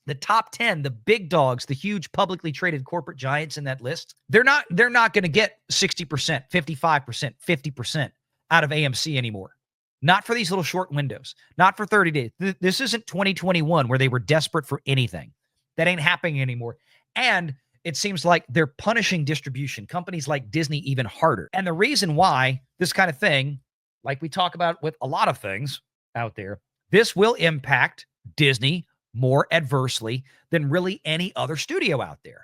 the top 10, the big dogs, the huge publicly traded corporate giants in that list, they're not going to get 60%, 55%, 50% out of AMC anymore. Not for these little short windows, not for 30 days. This isn't 2021 where they were desperate for anything. That ain't happening anymore. And it seems like they're punishing distribution, companies like Disney, even harder. And the reason why this kind of thing, like we talk about with a lot of things out there, this will impact Disney more adversely than really any other studio out there.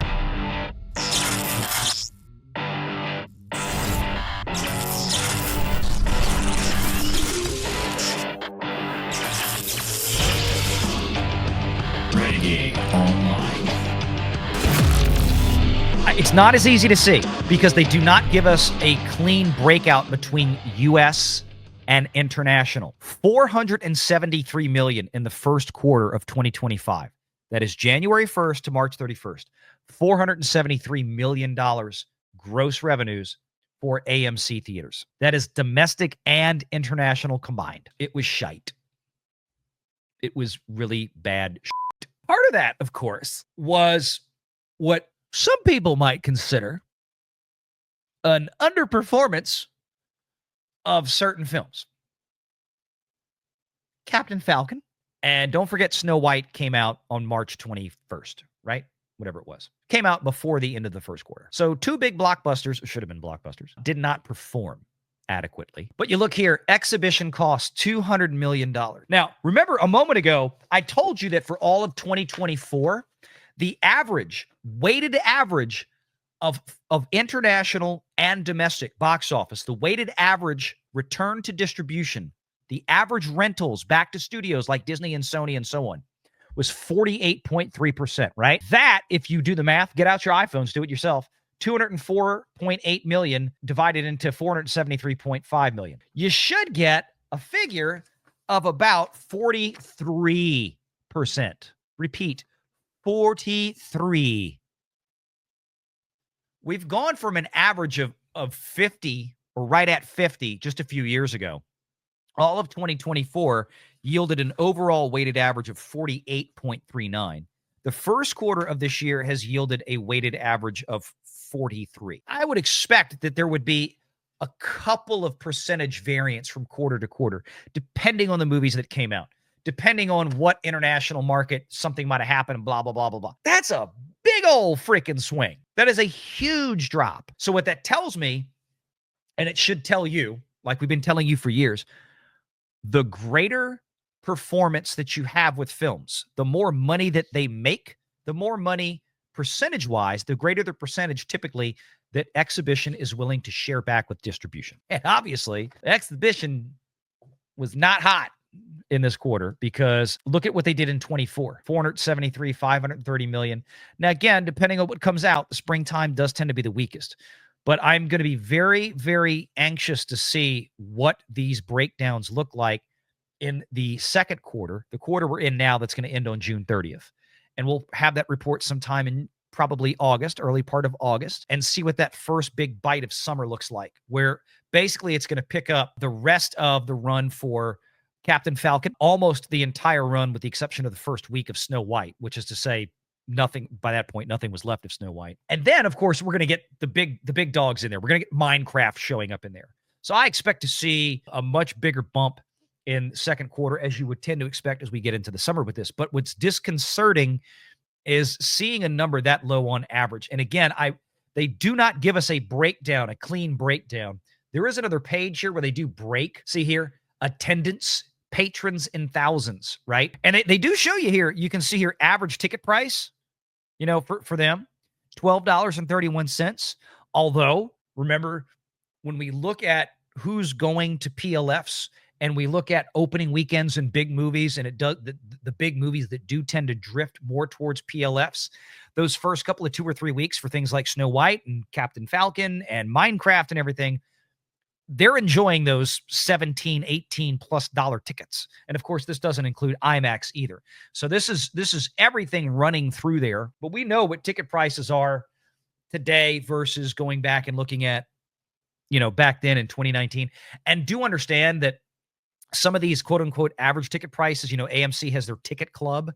Renegade Online. It's not as easy to see because they do not give us a clean breakout between U.S. and international. $473 million in the first quarter of 2025. That is January 1st to March 31st. $473 million gross revenues for AMC theaters. That is domestic and international combined. It was shite. It was really bad shite. Part of that, of course, was what some people might consider an underperformance of certain films. Captain Falcon, and don't forget Snow White came out on March 21st, right? Whatever it was. Came out before the end of the first quarter. So two big blockbusters, should have been blockbusters, did not perform adequately. But you look here, exhibition costs $200 million. Now, remember a moment ago, I told you that for all of 2024, the average, weighted average of international and domestic box office, the weighted average return to distribution, the average rentals back to studios like Disney and Sony and so on, was 48.3%, right? That, if you do the math, get out your iPhones, do it yourself, 204.8 million divided into 473.5 million. You should get a figure of about 43%. Repeat, 43. We've gone from an average of 50 or right at 50 just a few years ago. All of 2024 yielded an overall weighted average of 48.39. The first quarter of this year has yielded a weighted average of 43. I would expect that there would be a couple of percentage variance from quarter to quarter, depending on the movies that came out, depending on what international market something might have happened, blah, blah, blah, blah, blah. That's a big old freaking swing. That is a huge drop. So what that tells me, and it should tell you, like we've been telling you for years, the greater performance that you have with films, the more money that they make, the more money percentage-wise, the greater the percentage typically that exhibition is willing to share back with distribution. And obviously, exhibition was not hot in this quarter because look at what they did in 24. 473, 530 million. Now, again, depending on what comes out, the springtime does tend to be the weakest. But I'm going to be very, very anxious to see what these breakdowns look like in the second quarter, the quarter we're in now that's going to end on June 30th. And we'll have that report sometime in probably August, early part of August, and see what that first big bite of summer looks like, where basically it's going to pick up the rest of the run for Captain Falcon, almost the entire run with the exception of the first week of Snow White, which is to say nothing by that point, nothing was left of Snow White. And then, of course, we're going to get the big dogs in there. We're going to get Minecraft showing up in there. So I expect to see a much bigger bump in the second quarter, as you would tend to expect as we get into the summer with this. But what's disconcerting is seeing a number that low on average. And again, they do not give us a breakdown, a clean breakdown. There is another page here where they do break. See here, attendance, patrons in thousands, right? And they do show you here, you can see here average ticket price, you know, for them, $12.31. Although, remember, when we look at who's going to PLFs and we look at opening weekends and big movies, and it does the big movies that do tend to drift more towards PLFs, those first couple of 2 or 3 weeks for things like Snow White and Captain Falcon and Minecraft and everything, they're enjoying those $17, $18 plus tickets. And of course, this doesn't include IMAX either. So this is everything running through there. But we know what ticket prices are today versus going back and looking at, you know, back then in 2019. And do understand that some of these quote unquote average ticket prices, you know, AMC has their ticket club.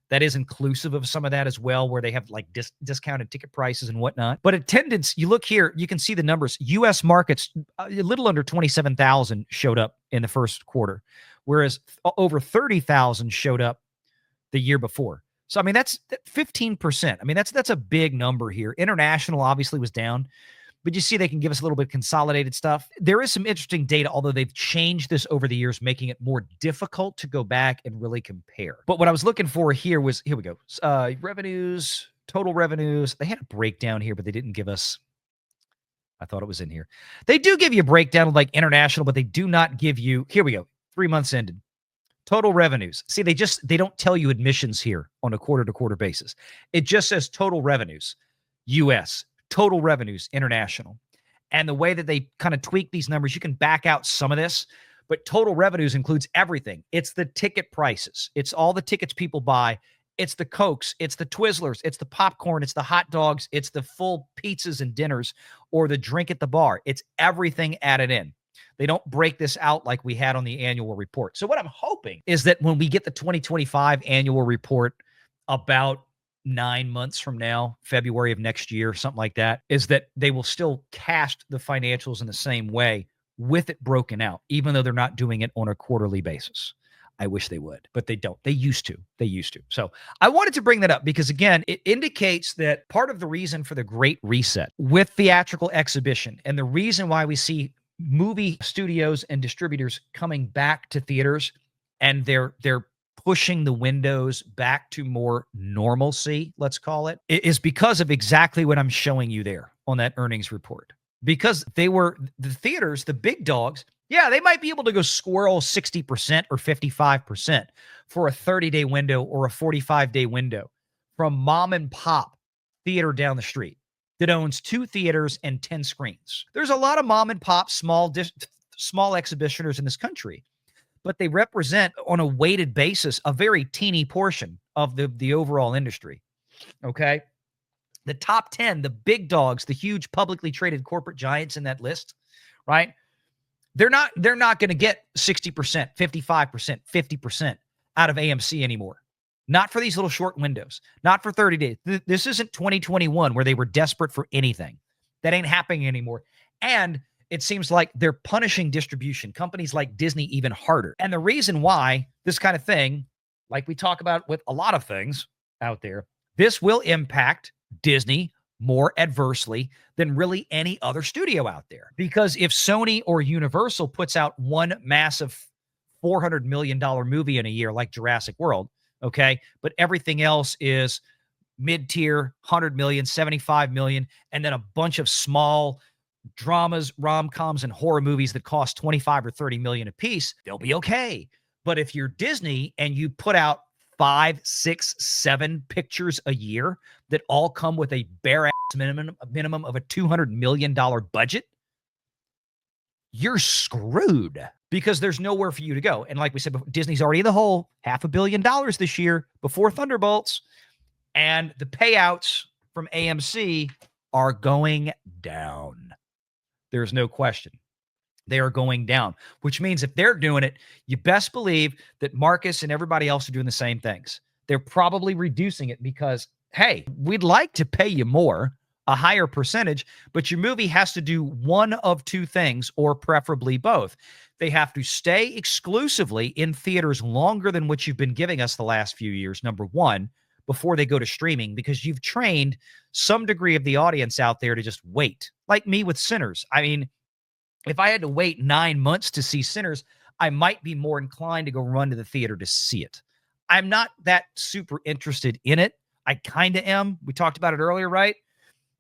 That is inclusive of some of that as well, where they have like discounted ticket prices and whatnot. But attendance, you look here, you can see the numbers. U.S. markets, a little under 27,000 showed up in the first quarter, whereas over 30,000 showed up the year before. So, I mean, that's 15%. I mean, that's a big number here. International obviously was down, but you see they can give us a little bit of consolidated stuff. There is some interesting data, although they've changed this over the years, making it more difficult to go back and really compare. But what I was looking for here was, here we go, revenues, total revenues. They had a breakdown here, but they didn't give us, I thought it was in here. They do give you a breakdown of like international, but they do not give you, here we go, 3 months ended. Total revenues. See, they don't tell you admissions here on a quarter-to-quarter basis. It just says total revenues, U.S., total revenues, international. And the way that they kind of tweak these numbers, you can back out some of this, but total revenues includes everything. It's the ticket prices. It's all the tickets people buy. It's the Cokes. It's the Twizzlers. It's the popcorn. It's the hot dogs. It's the full pizzas and dinners or the drink at the bar. It's everything added in. They don't break this out like we had on the annual report. So what I'm hoping is that when we get the 2025 annual report about 9 months from now, February of next year, something like that, is that they will still cast the financials in the same way with it broken out, even though they're not doing it on a quarterly basis. I wish they would, but they don't. They used to. So I wanted to bring that up because, again, it indicates that part of the reason for the Great Reset with theatrical exhibition and the reason why we see movie studios and distributors coming back to theaters and they're pushing the windows back to more normalcy, let's call it, is because of exactly what I'm showing you there on that earnings report. Because they were the theaters, the big dogs, yeah, they might be able to go squirrel 60% or 55% for a 30-day window or a 45-day window from mom and pop theater down the street that owns 2 theaters and 10 screens. There's a lot of mom and pop small exhibitioners in this country, but they represent on a weighted basis a very teeny portion of the overall industry. Okay? The top 10, the big dogs, the huge publicly traded corporate giants in that list, right? They're not going to get 60%, 55%, 50% out of AMC anymore. Not for these little short windows. Not for 30 days. This isn't 2021 where they were desperate for anything. That ain't happening anymore. And it seems like they're punishing distribution, companies like Disney, even harder. And the reason why this kind of thing, like we talk about with a lot of things out there, this will impact Disney more adversely than really any other studio out there. Because if Sony or Universal puts out one massive $400 million movie in a year like Jurassic World, okay, but everything else is mid-tier, 100 million, 75 million, and then a bunch of small dramas, rom-coms, and horror movies that cost 25 or 30 million a piece, they'll be okay. But if you're Disney and you put out 5, 6, 7 pictures a year that all come with a bare ass minimum of a $200 million budget, you're screwed because there's nowhere for you to go. And like we said before, Disney's already in the hole, $500 million this year before Thunderbolts, and the payouts from AMC are going down. There's no question. They are going down, which means if they're doing it, you best believe that Marcus and everybody else are doing the same things. They're probably reducing it because, hey, we'd like to pay you more, a higher percentage, but your movie has to do one of 2 things, or preferably both. They have to stay exclusively in theaters longer than what you've been giving us the last few years, number one, before they go to streaming, because you've trained some degree of the audience out there to just wait. Like me with Sinners. I mean, if I had to wait 9 months to see Sinners, I might be more inclined to go run to the theater to see it. I'm not that super interested in it. I kind of am. We talked about it earlier, right?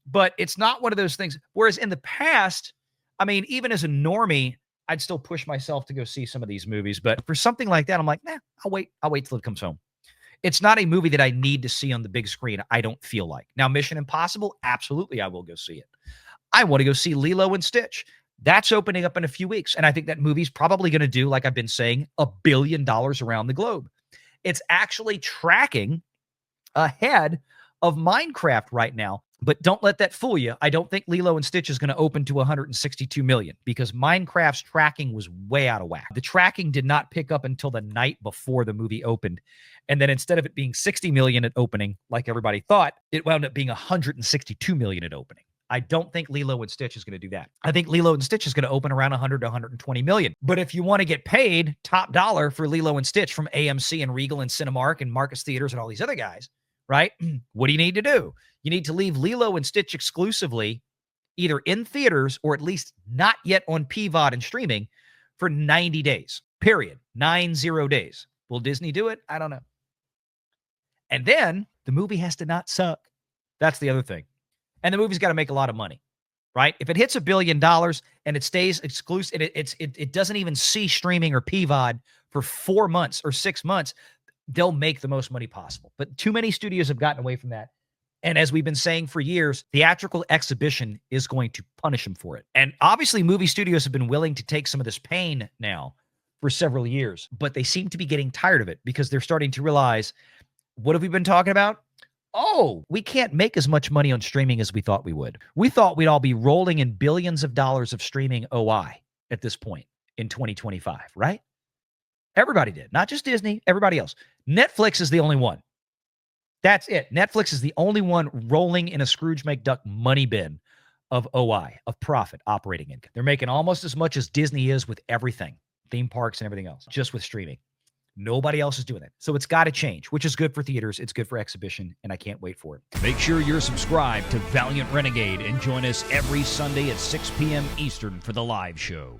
But it's not one of those things. Whereas in the past, I mean, even as a normie, I'd still push myself to go see some of these movies. But for something like that, I'm like, nah, I'll wait till it comes home. It's not a movie that I need to see on the big screen. I don't feel like. Now, Mission Impossible, absolutely, I will go see it. I want to go see Lilo and Stitch. That's opening up in a few weeks. And I think that movie's probably going to do, like I've been saying, $1 billion around the globe. It's actually tracking ahead of Minecraft right now. But don't let that fool you. I don't think Lilo and Stitch is going to open to 162 million because Minecraft's tracking was way out of whack. The tracking did not pick up until the night before the movie opened. And then instead of it being 60 million at opening, like everybody thought, it wound up being 162 million at opening. I don't think Lilo and Stitch is going to do that. I think Lilo and Stitch is going to open around 100 to 120 million. But if you want to get paid top dollar for Lilo and Stitch from AMC and Regal and Cinemark and Marcus Theaters and all these other guys, right? What do you need to do? You need to leave Lilo and Stitch exclusively either in theaters or at least not yet on PVOD and streaming for 90 days, period. 90 days. Will Disney do it? I don't know. And then the movie has to not suck. That's the other thing. And the movie's got to make a lot of money, right? If it hits $1 billion and it stays exclusive, it doesn't even see streaming or PVOD for 4 months or 6 months, they'll make the most money possible. But too many studios have gotten away from that. And as we've been saying for years, theatrical exhibition is going to punish them for it. And obviously, movie studios have been willing to take some of this pain now for several years, but they seem to be getting tired of it because they're starting to realize, what have we been talking about? Oh, we can't make as much money on streaming as we thought we would. We thought we'd all be rolling in billions of dollars of streaming OI at this point in 2025, right? Everybody did, not just Disney, everybody else. Netflix is the only one. That's it. Netflix is the only one rolling in a Scrooge McDuck money bin of OI, of profit, operating income. They're making almost as much as Disney is with everything, theme parks and everything else, just with streaming. Nobody else is doing it. So it's got to change, which is good for theaters. It's good for exhibition, and I can't wait for it. Make sure you're subscribed to Valiant Renegade and join us every Sunday at 6 p.m. Eastern for the live show.